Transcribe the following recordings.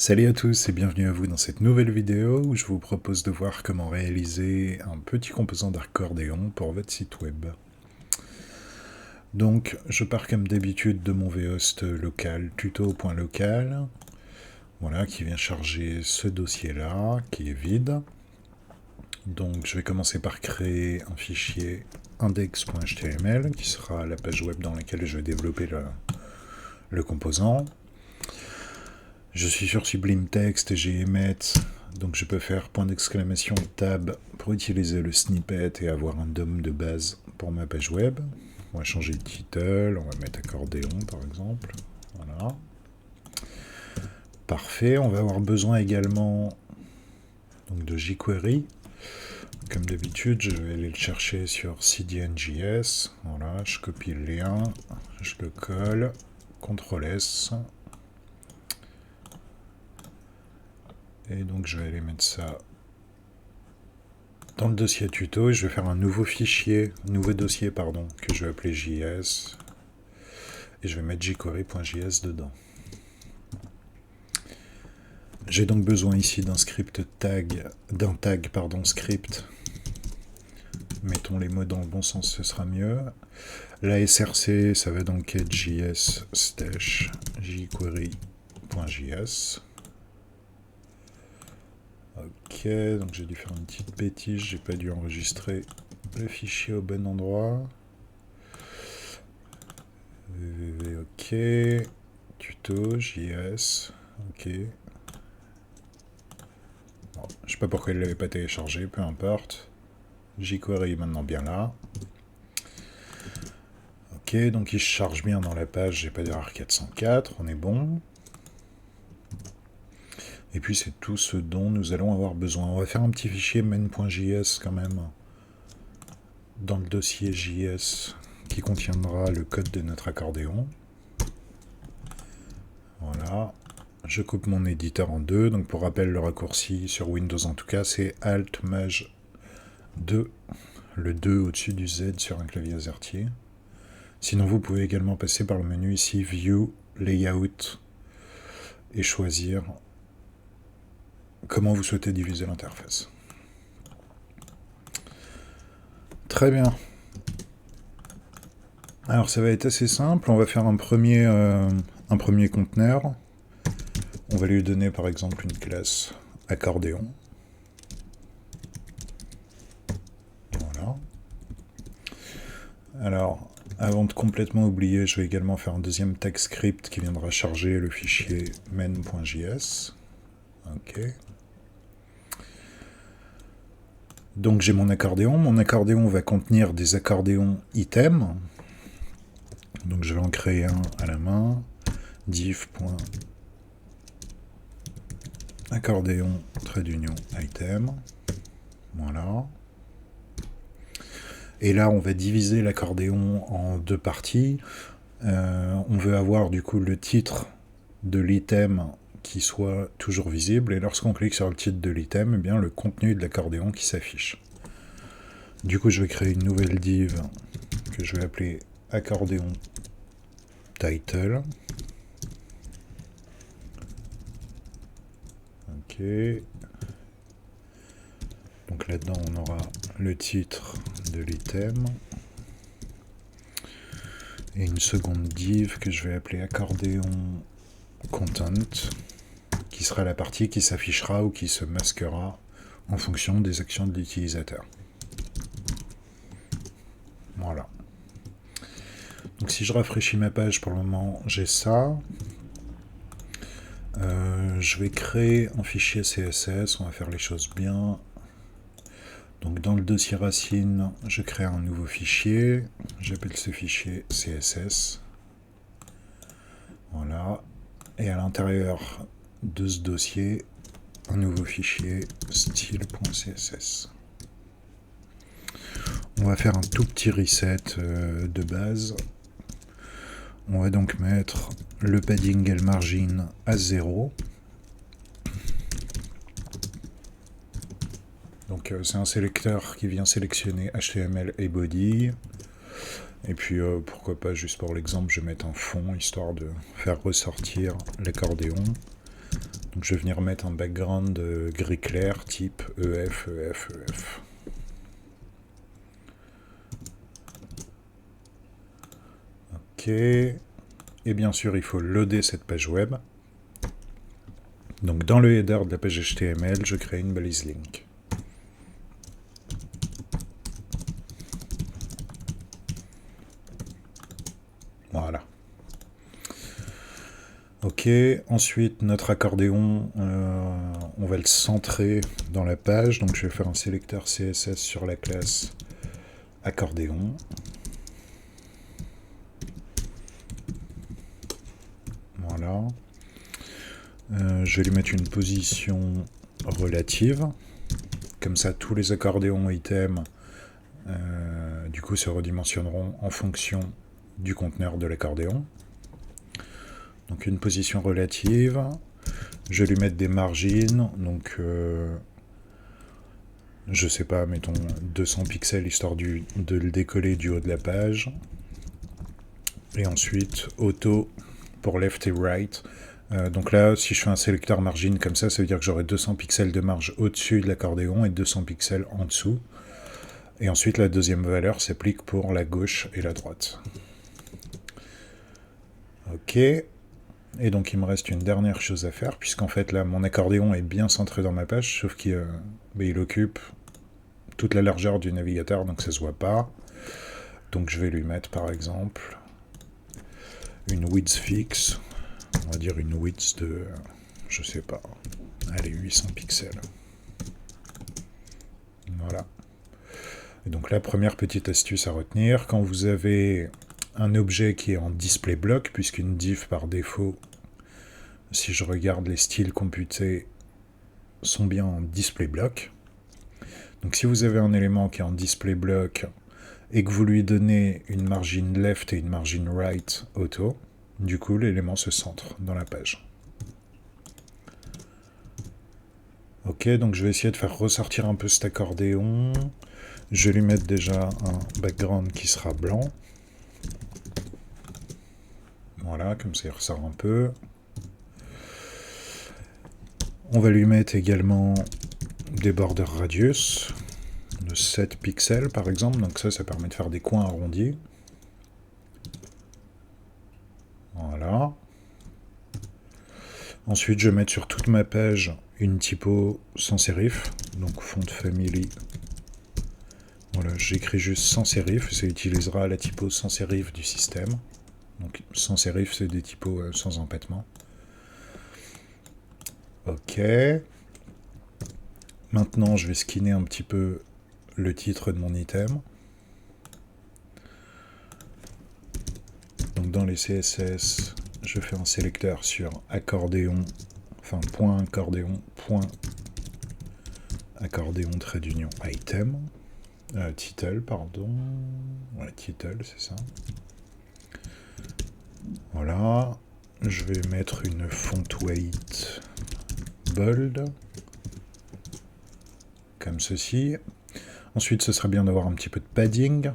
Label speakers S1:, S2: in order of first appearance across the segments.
S1: Salut à tous et bienvenue à vous dans cette nouvelle vidéo où je vous propose de voir comment réaliser un petit composant d'accordéon pour votre site web. Donc je pars comme d'habitude de mon vhost local tuto.local, voilà, qui vient charger ce dossier là qui est vide. Donc je vais commencer par créer un fichier index.html qui sera la page web dans laquelle je vais développer le composant. Je suis sur Sublime Text et j'ai Emmet, donc je peux faire point d'exclamation tab pour utiliser le snippet et avoir un DOM de base pour ma page web. On va changer de title, on va mettre accordéon par exemple. Voilà. Parfait, on va avoir besoin également donc, de jQuery. Comme d'habitude, je vais aller le chercher sur CDN.js. Voilà, je copie le lien, je le colle, CTRL-S. Et donc je vais aller mettre ça dans le dossier tuto et je vais faire un nouveau fichier, que je vais appeler JS. Et je vais mettre jQuery.js dedans. J'ai donc besoin ici d'un script script. Mettons les mots dans le bon sens, ce sera mieux. La src, ça va donc être js stash jQuery.js. Ok, donc j'ai dû faire une petite bêtise, j'ai pas dû enregistrer le fichier au bon endroit. Ok, tuto, JS, ok. Bon, je sais pas pourquoi il l'avait pas téléchargé, peu importe. jQuery est maintenant bien là. Ok, donc il se charge bien dans la page, j'ai pas d'erreur 404, on est bon. Et puis c'est tout ce dont nous allons avoir besoin. On va faire un petit fichier main.js quand même, dans le dossier JS, qui contiendra le code de notre accordéon. Voilà. Je coupe mon éditeur en deux. Donc pour rappel, le raccourci sur Windows en tout cas, c'est Alt Maj 2. Le 2 au-dessus du Z sur un clavier AZERTY. Sinon, vous pouvez également passer par le menu ici, View, Layout, et choisir comment vous souhaitez diviser l'interface. Très bien. Alors ça va être assez simple, on va faire un premier conteneur. On va lui donner par exemple une classe accordéon. Voilà. Alors, avant de complètement oublier, je vais également faire un deuxième tag script qui viendra charger le fichier main.js. Ok. Donc j'ai mon accordéon. Mon accordéon va contenir des accordéons items. Donc je vais en créer un à la main. div.accordéon trait d'union item. Voilà. Et là, on va diviser l'accordéon en deux parties. On veut avoir du coup le titre de l'item qui soit toujours visible, et lorsqu'on clique sur le titre de l'item, eh bien le contenu de l'accordéon qui s'affiche. Du coup, je vais créer une nouvelle div que je vais appeler accordéon title. Ok. Donc là-dedans, on aura le titre de l'item. Et une seconde div que je vais appeler accordéon content, qui sera la partie qui s'affichera ou qui se masquera en fonction des actions de l'utilisateur. Voilà. Donc si je rafraîchis ma page, pour le moment, j'ai ça. Je vais créer un fichier CSS, on va faire les choses bien. Donc dans le dossier racine, je crée un nouveau fichier. J'appelle ce fichier CSS. Voilà. Et à l'intérieur de ce dossier, un nouveau fichier style.css. On va faire un tout petit reset de base. On va donc mettre le padding et le margin à 0. Donc c'est un sélecteur qui vient sélectionner HTML et body. Et puis pourquoi pas, juste pour l'exemple, je vais mettre un fond, histoire de faire ressortir l'accordéon. Donc je vais venir mettre un background gris clair type EF, EF, EF. Ok. Et bien sûr, il faut loader cette page web. Donc dans le header de la page HTML, je crée une balise link. Voilà. Ok, ensuite notre accordéon, on va le centrer dans la page. Donc je vais faire un sélecteur CSS sur la classe accordéon. Voilà. Je vais lui mettre une position relative. Comme ça, tous les accordéons items du coup se redimensionneront en fonction du conteneur de l'accordéon. Donc une position relative. Je vais lui mettre des margines. Donc je sais pas, mettons 200 pixels histoire de le décoller du haut de la page. Et ensuite auto pour left et right. Donc là, si je fais un sélecteur margine comme ça veut dire que j'aurai 200 pixels de marge au-dessus de l'accordéon et 200 pixels en dessous. Et ensuite, la deuxième valeur s'applique pour la gauche et la droite. Ok. Et donc, il me reste une dernière chose à faire, puisqu'en fait, là, mon accordéon est bien centré dans ma page, sauf qu'il occupe toute la largeur du navigateur, donc ça se voit pas. Donc, je vais lui mettre, par exemple, une width fixe. On va dire une width de, je sais pas, allez, 800 pixels. Voilà. Et donc la première petite astuce à retenir, quand vous avez un objet qui est en display block, puisqu'une div par défaut, si je regarde les styles computés, sont bien en display block. Donc si vous avez un élément qui est en display block et que vous lui donnez une margin left et une margin right auto, du coup l'élément se centre dans la page. Ok, donc je vais essayer de faire ressortir un peu cet accordéon. Je vais lui mettre déjà un background qui sera blanc. Voilà, comme ça il ressort un peu. On va lui mettre également des border radius de 7 pixels par exemple. Donc ça permet de faire des coins arrondis. Voilà. Ensuite, je vais mettre sur toute ma page une typo sans sérif. Donc font family. Voilà, j'écris juste sans sérif. Ça utilisera la typo sans sérif du système. Donc sans sérif, c'est des typos sans empêtement. Ok. Maintenant, je vais skinner un petit peu le titre de mon item. Donc dans les CSS, je fais un sélecteur sur accordéon, enfin point accordéon trait d'union item. Title, pardon. Ouais, title, c'est ça. Voilà. Je vais mettre une font weight bold. Comme ceci. Ensuite, ce serait bien d'avoir un petit peu de padding.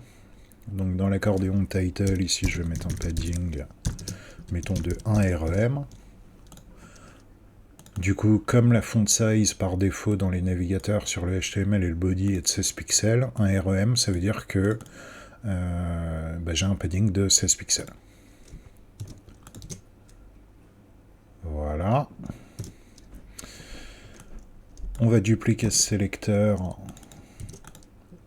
S1: Donc dans l'accordéon title, ici, je vais mettre un padding, mettons de 1 rem. Du coup, comme la font size par défaut dans les navigateurs sur le HTML et le body est de 16 pixels, 1 rem, ça veut dire que j'ai un padding de 16 pixels. Voilà. On va dupliquer ce sélecteur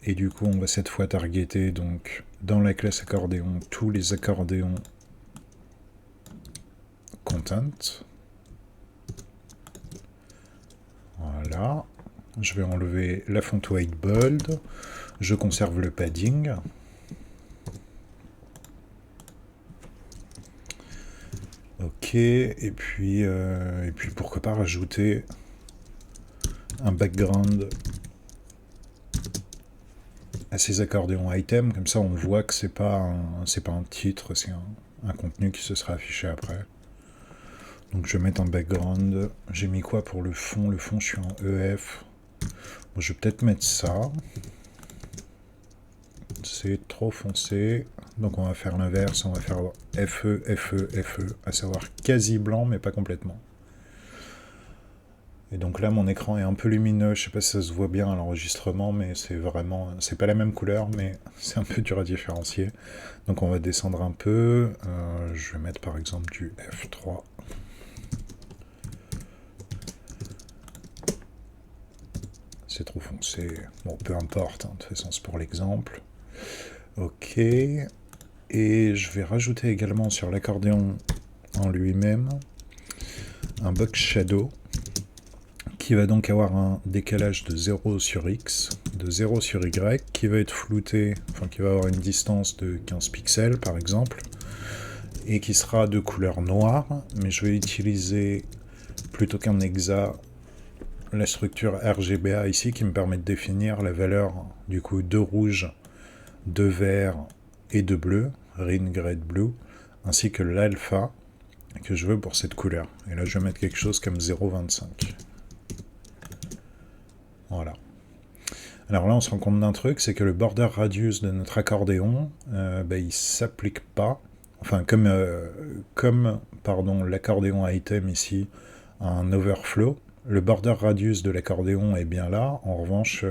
S1: et du coup on va cette fois targeter donc dans la classe accordéon tous les accordéons content. Voilà. Je vais enlever la font weight bold. Je conserve le padding. Ok, et puis pourquoi pas rajouter un background à ces accordéons item, comme ça on voit que c'est pas un titre, c'est un contenu qui se sera affiché après. Donc je vais mettre un background. J'ai mis quoi pour le fond? Le fond, je suis en EF. Bon, je vais peut-être mettre ça. C'est trop foncé. Donc on va faire l'inverse, on va faire FE, FE, FE, à savoir quasi blanc, mais pas complètement. Et donc là, mon écran est un peu lumineux. Je sais pas si ça se voit bien à l'enregistrement, mais c'est vraiment... C'est pas la même couleur, mais c'est un peu dur à différencier. Donc on va descendre un peu. Je vais mettre par exemple du F3. C'est trop foncé. Bon, peu importe, hein, de toute façon c'est pour l'exemple. Ok. Et je vais rajouter également sur l'accordéon en lui-même un box shadow qui va donc avoir un décalage de 0 sur X, de 0 sur Y, qui va être flouté, enfin qui va avoir une distance de 15 pixels par exemple, et qui sera de couleur noire, mais je vais utiliser, plutôt qu'un hexa, la structure RGBA ici, qui me permet de définir la valeur du coup de rouge, de vert et de bleu, Rin Grade Blue, ainsi que l'alpha que je veux pour cette couleur. Et là je vais mettre quelque chose comme 0,25. Voilà. Alors là, on se rend compte d'un truc, c'est que le border radius de notre accordéon, il s'applique pas. Enfin, comme l'accordéon item ici a un overflow, le border radius de l'accordéon est bien là. En revanche,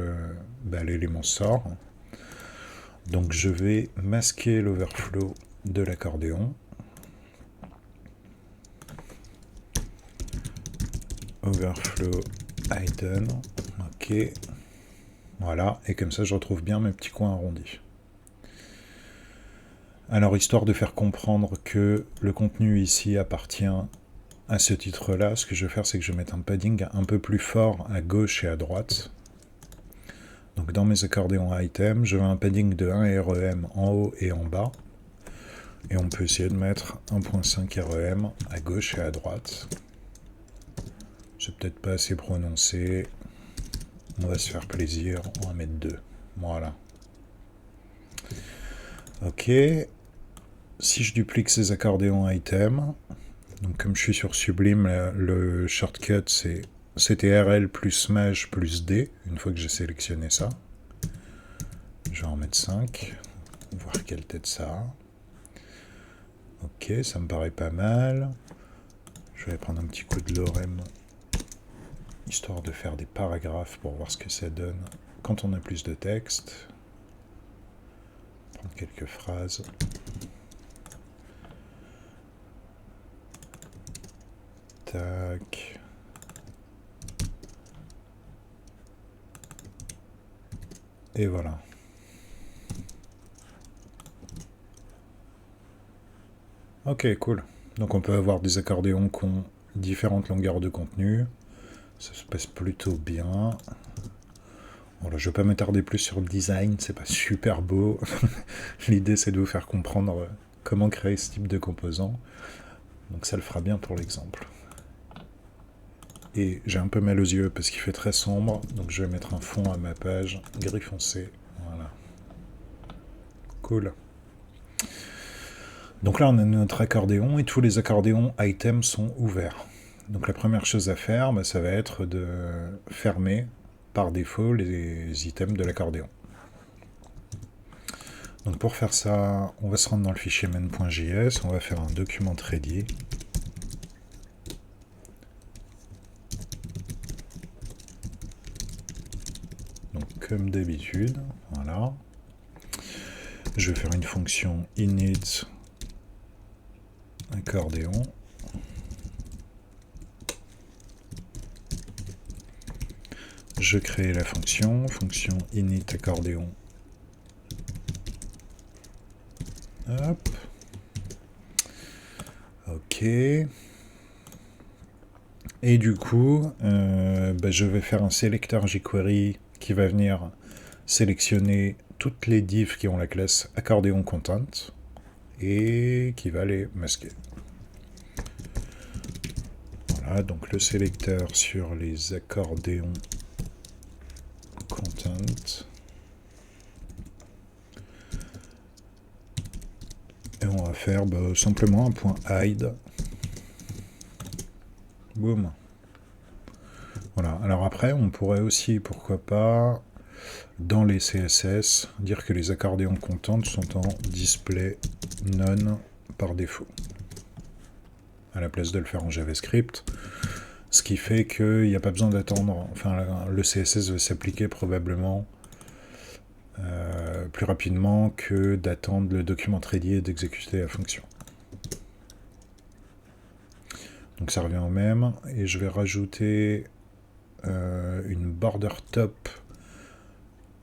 S1: l'élément sort. Donc je vais masquer l'overflow de l'accordéon. Overflow hidden. Ok. Voilà, et comme ça je retrouve bien mes petits coins arrondis. Alors, histoire de faire comprendre que le contenu ici appartient à ce titre-là, ce que je vais faire, c'est que je vais mettre un padding un peu plus fort à gauche et à droite. Donc dans mes accordéons items, je veux un padding de 1 REM en haut et en bas. Et on peut essayer de mettre 1.5 REM à gauche et à droite. C'est peut-être pas assez prononcé. On va se faire plaisir, on va mettre 2. Voilà. Ok. Si je duplique ces accordéons items, donc comme je suis sur Sublime, le shortcut c'est CTRL plus Smash plus D, une fois que j'ai sélectionné ça. Je vais en mettre 5, voir quelle tête ça a. Ok, ça me paraît pas mal. Je vais prendre un petit coup de lorem, histoire de faire des paragraphes pour voir ce que ça donne quand on a plus de texte. Prendre quelques phrases. Tac. Et voilà. Ok, cool. Donc on peut avoir des accordéons qui ont différentes longueurs de contenu. Ça se passe plutôt bien. Voilà, je ne vais pas m'attarder plus sur le design, c'est pas super beau. L'idée c'est de vous faire comprendre comment créer ce type de composants. Donc ça le fera bien pour l'exemple. Et j'ai un peu mal aux yeux parce qu'il fait très sombre, donc je vais mettre un fond à ma page, gris foncé. Voilà. Cool. Donc là on a notre accordéon et tous les accordéons items sont ouverts. Donc la première chose à faire, ça va être de fermer par défaut les items de l'accordéon. Donc pour faire ça, on va se rendre dans le fichier main.js, on va faire un document ready. Donc comme d'habitude, voilà. Je vais faire une fonction init accordéon. Je crée la fonction init accordéon. Hop. Ok. Et du coup, je vais faire un sélecteur jQuery qui va venir sélectionner toutes les divs qui ont la classe accordéon content et qui va les masquer. Voilà, donc le sélecteur sur les accordéons content. Et on va faire simplement un point hide. Boum. Voilà. Alors après, on pourrait aussi, pourquoi pas, dans les CSS, dire que les accordéons content sont en display none par défaut. À la place de le faire en JavaScript, Ce qui fait qu'il n'y a pas besoin d'attendre, enfin le CSS va s'appliquer probablement plus rapidement que d'attendre le document ready et d'exécuter la fonction. Donc ça revient au même, et je vais rajouter une border top,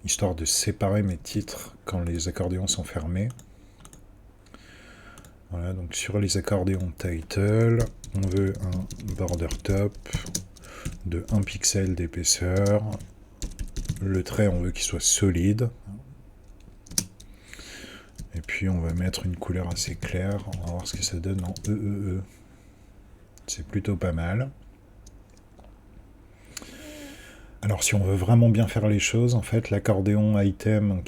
S1: histoire de séparer mes titres quand les accordéons sont fermés. Voilà, donc sur les accordéons title, on veut un border top de 1 pixel d'épaisseur. Le trait, on veut qu'il soit solide. Et puis on va mettre une couleur assez claire. On va voir ce que ça donne en EEE. C'est plutôt pas mal. Alors si on veut vraiment bien faire les choses, en fait, l'accordéon item,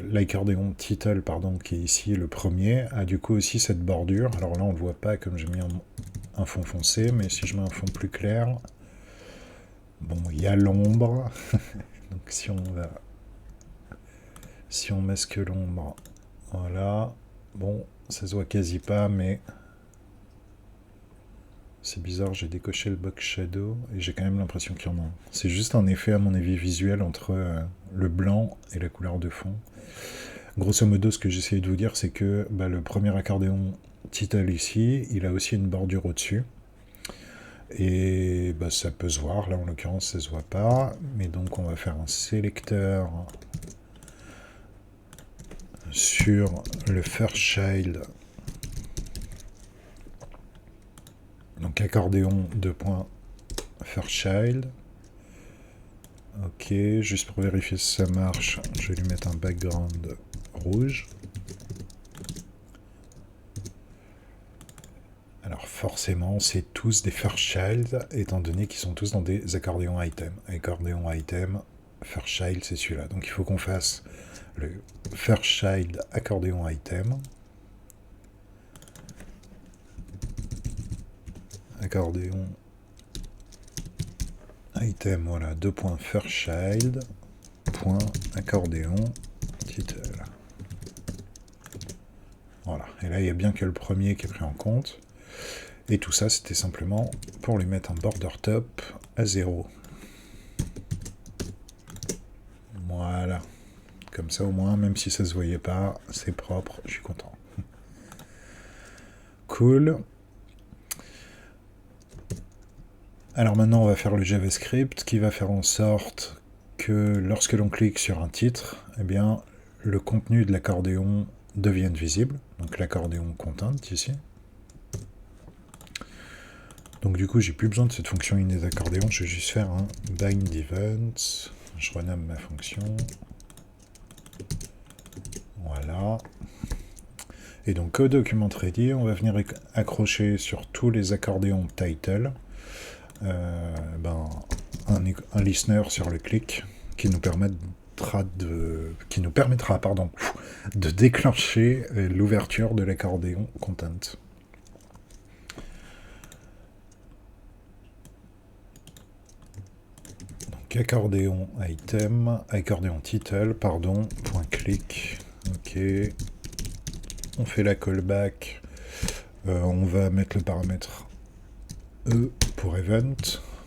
S1: l'accordéon title, pardon, qui est ici le premier, a du coup aussi cette bordure. Alors là, on le voit pas comme j'ai mis un fond foncé, mais si je mets un fond plus clair, bon, il y a l'ombre. Donc si on masque l'ombre, voilà. Bon, ça se voit quasi pas, mais c'est bizarre, j'ai décoché le box shadow et j'ai quand même l'impression qu'il y en a. C'est juste un effet, à mon avis, visuel entre le blanc et la couleur de fond. Grosso modo, ce que j'essaye de vous dire, c'est que le premier accordéon title ici, il a aussi une bordure au-dessus. Et ça peut se voir, là en l'occurrence ça se voit pas, mais donc on va faire un sélecteur sur le first child, donc accordéon 2.first child. Ok, juste pour vérifier si ça marche, je vais lui mettre un background rouge. Alors forcément, c'est tous des first child, étant donné qu'ils sont tous dans des accordéons item. Accordéon item, first child, c'est celui-là. Donc il faut qu'on fasse le first child accordéon item. Accordéon item, voilà, 2.first child, point accordéon title. Voilà, et là il n'y a bien que le premier qui est pris en compte. Et tout ça, c'était simplement pour lui mettre un border top à 0. Voilà. Comme ça, au moins, même si ça se voyait pas, c'est propre, je suis content. Cool. Alors maintenant, on va faire le JavaScript qui va faire en sorte que lorsque l'on clique sur un titre, eh bien, le contenu de l'accordéon devienne visible. Donc l'accordéon content ici. Donc du coup, j'ai plus besoin de cette fonction init accordéon, je vais juste faire un bind event. Je renomme ma fonction. Voilà. Et donc au document ready, on va venir accrocher sur tous les accordéons title un listener sur le clic qui nous permettra de déclencher l'ouverture de l'accordéon content. Donc accordéon item, accordéon title, pardon, point clic. Ok. On fait la callback. On va mettre le paramètre E pour event,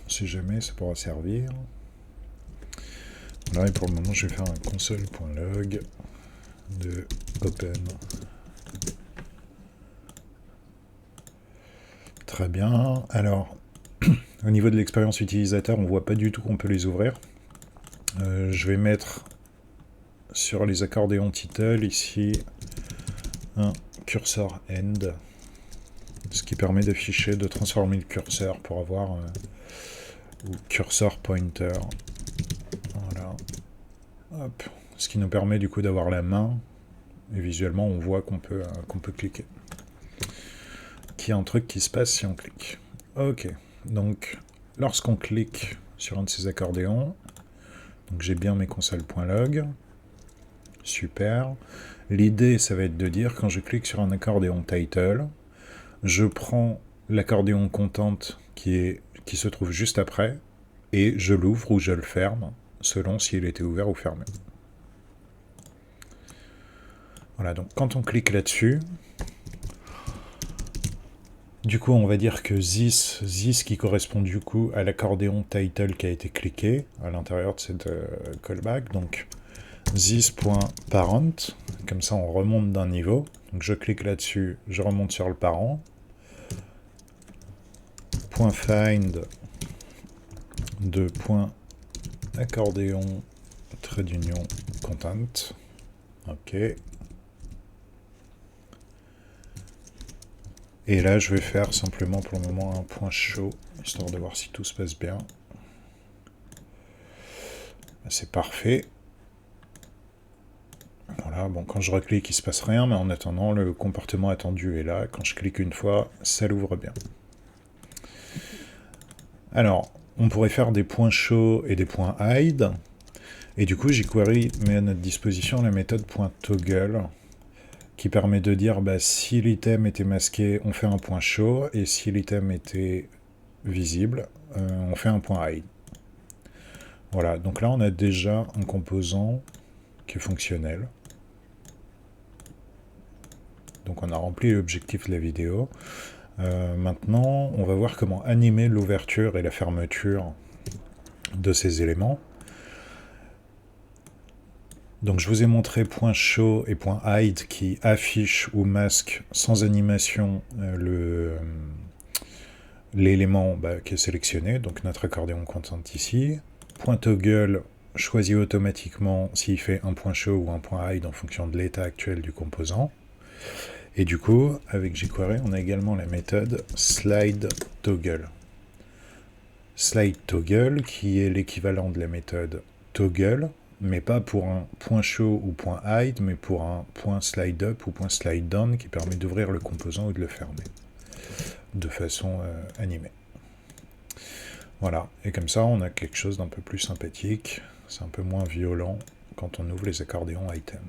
S1: si jamais ça pourra servir. Là, et pour le moment, je vais faire un console.log de open. Très bien. Alors, au niveau de l'expérience utilisateur, on ne voit pas du tout qu'on peut les ouvrir. Je vais mettre sur les accordéons title ici un cursor end, ce qui permet d'afficher, de transformer le curseur pour avoir ou cursor pointer. Voilà. Hop. Ce qui nous permet du coup d'avoir la main et visuellement on voit qu'on peut cliquer. Qu'il y a un truc qui se passe si on clique. Ok. Donc lorsqu'on clique sur un de ces accordéons, donc j'ai bien mes consoles.log. Super. L'idée, ça va être de dire, quand je clique sur un accordéon title, je prends l'accordéon content qui se trouve juste après, et je l'ouvre ou je le ferme, selon s'il était ouvert ou fermé. Voilà, donc quand on clique là-dessus, Du coup, on va dire que this qui correspond du coup à l'accordéon title qui a été cliqué à l'intérieur de cette callback. Donc, this.parent, comme ça on remonte d'un niveau. Donc je clique là-dessus, je remonte sur le parent. .find de .accordéon trait d'union content. Ok. Et là, je vais faire simplement pour le moment un point show, histoire de voir si tout se passe bien. C'est parfait. Voilà, bon, quand je reclique, il ne se passe rien, mais en attendant, le comportement attendu est là. Quand je clique une fois, ça l'ouvre bien. Alors, on pourrait faire des points show et des points hide. Et du coup, jQuery met à notre disposition la méthode .toggle qui permet de dire si l'item était masqué, on fait un point show, et si l'item était visible, on fait un point hide. Voilà, donc là on a déjà un composant qui est fonctionnel. Donc on a rempli l'objectif de la vidéo. Maintenant, on va voir comment animer l'ouverture et la fermeture de ces éléments. Donc je vous ai montré .show et .hide qui affichent ou masquent sans animation l'élément qui est sélectionné, donc notre accordéon content ici. .toggle choisit automatiquement s'il fait un .show ou un .hide en fonction de l'état actuel du composant. Et du coup, avec jQuery, on a également la méthode slide_toggle. Slide_toggle qui est l'équivalent de la méthode toggle, mais pas pour un .show ou .hide, mais pour un .slide_up ou .slide_down qui permet d'ouvrir le composant ou de le fermer de façon animée. Voilà, et comme ça on a quelque chose d'un peu plus sympathique, c'est un peu moins violent quand on ouvre les accordéons items.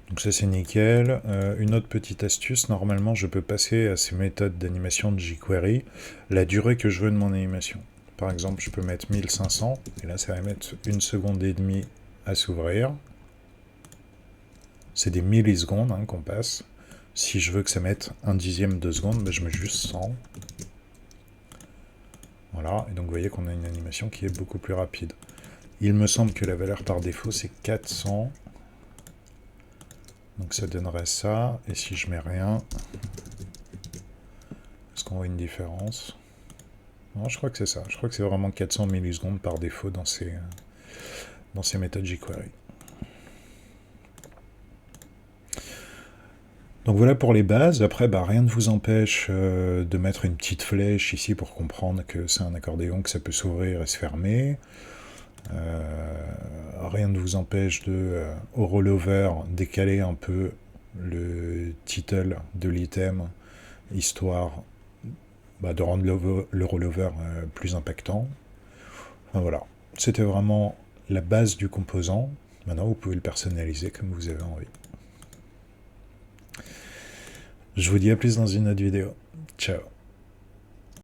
S1: Donc ça c'est nickel. Une autre petite astuce, normalement je peux passer à ces méthodes d'animation de jQuery la durée que je veux de mon animation. Par exemple je peux mettre 1500, et là ça va mettre 1 seconde et demie à s'ouvrir. C'est des millisecondes qu'on passe. Si je veux que ça mette 1/10 de seconde, je mets juste 100. Voilà, et donc vous voyez qu'on a une animation qui est beaucoup plus rapide. Il me semble que la valeur par défaut c'est 400. Donc ça donnerait ça, et si je mets rien, est-ce qu'on voit une différence? Non, je crois que c'est ça. Je crois que c'est vraiment 400 millisecondes par défaut dans ces méthodes jQuery. Donc voilà pour les bases. Après, rien ne vous empêche de mettre une petite flèche ici pour comprendre que c'est un accordéon, que ça peut s'ouvrir et se fermer. Rien ne vous empêche de, au rollover, décaler un peu le title de l'item, histoire de rendre le rollover plus impactant. Enfin, voilà, c'était vraiment la base du composant. Maintenant, vous pouvez le personnaliser comme vous avez envie. Je vous dis à plus dans une autre vidéo. Ciao.